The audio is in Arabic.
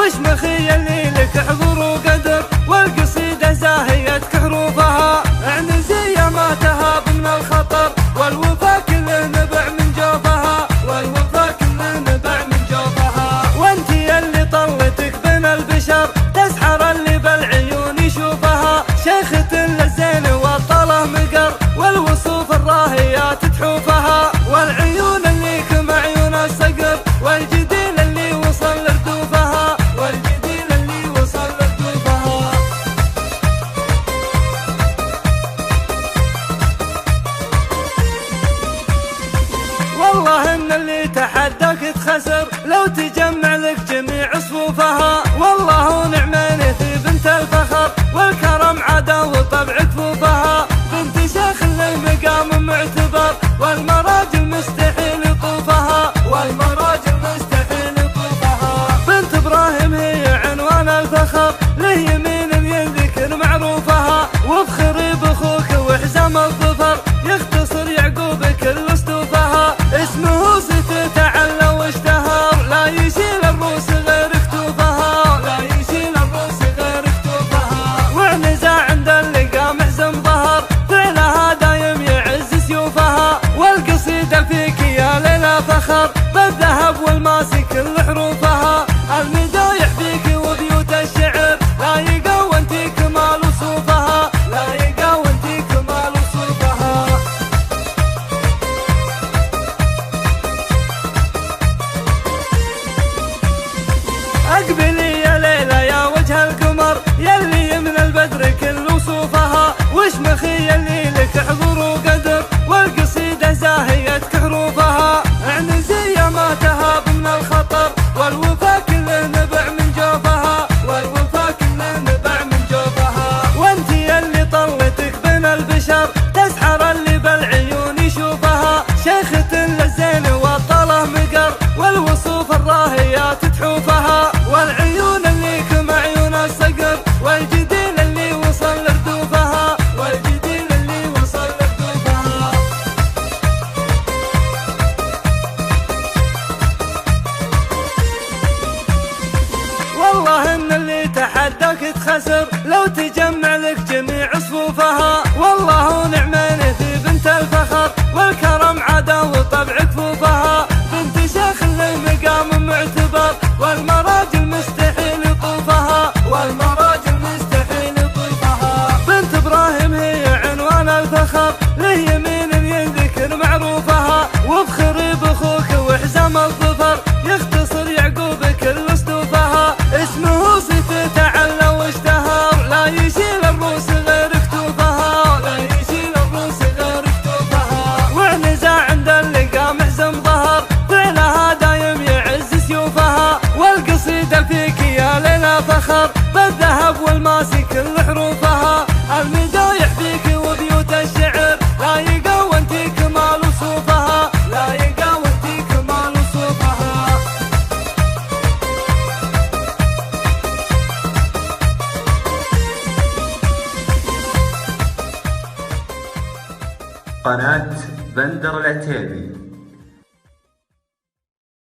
وش مخيل لك حضور وقدر، والقصيدة زاهيتك حروفها، اعنزي ما تهاب من الخطر، والوفا كله نبع من جوفها، والوفا كله نبع من جوفها. وانتي اللي طلتك بين البشر، تسحر اللي بالعيون يشوفها، شيخة للزين والطله مقر، والوصوف الراهيات تحوفها، والعيون اللي كم عيون الصقر، والجديل اللي وصل لردوفها، والجديل اللي وصل لردوفها. والله ان اللي تحداك تخسر، لو تجمع لك جميع صفوفها، والله نعمان في بنت الفخر، والكرم عدا وطبع كفوفها، بنت شيخ للمقام معتبر، والمراجل مستحيل يطوفها، والمراجل مستحيل يطوفها. بنت ابراهيم هي عنوان الفخر، له يمين يذكر معروفها، وافخري باخوك وحزام الظفر، يختصر يعقوب كل اسطوفها، اسمه ست تعلى واشتهر، لا يشيل الروس غير كتوفها، لا يشيل الروس غير كتوفها. وعنزة عند اللقا محزم ظهر، فعلها دايم يعز سيوفها، والقصيدة فيك يا ليلى فخر، بالذهب والماس كل حروفها، المدايح فيك وبيوت الشعر، لا يقى وانتي كمال وصوفها، لا يقى وانتي كمال وصوفها. اقبلي يا ليلى يا وجه القمر، يلي من البدر كل وصوفها، وش مخيل لك حضور وقدر، والقصيدة زاهيتك حروفها، اعنزي ما تهاب من الخطر، والوفا كله نبع من جوفها، والوفا كله نبع من جوفها. وانتي اللي طلتك بين البشر، تسحر اللي بالعيون يشوفها، شيخة للزين والطله مقر، والوصوف الراهيات تحوفها، والعيون اللي كم عيون الصقر، والجديل اللي وصل لردوفها، والجديل اللي وصل لردوفها. والله ان اللي تحداك تخسر، لو تجمع لك جميع صفوفها، والله نعمان في بنت الفخر، والكرم عدا وطبع كفوفها، بنت شيخ للمقام معتبر، والمراجل مستحيل يطوفها، والمراجل مستحيل يطوفها. بنت ابراهيم هي عنوان الفخر، له يمين يذكر معروفها، وافخري باخوك وحزام الظفر، يختصر يعقوب كل اسطوفها، اسمه ست تعلى واشتهر، لا يشيل الروس غير كتوفها، لا يشيل الروس غير كتوفها. وعنزة عند اللقا محزم ظهر، فعلها دايم يعز سيوفها، والقصيدة فيك يا ليلى فخر، بالذهب والماس كل حروفها، المدايح فيك وبيوت الشعر، لا يقى وانتي كمال وصوفها، لا يقى وانتي كمال وصوفها. قناة بندر العتيبي.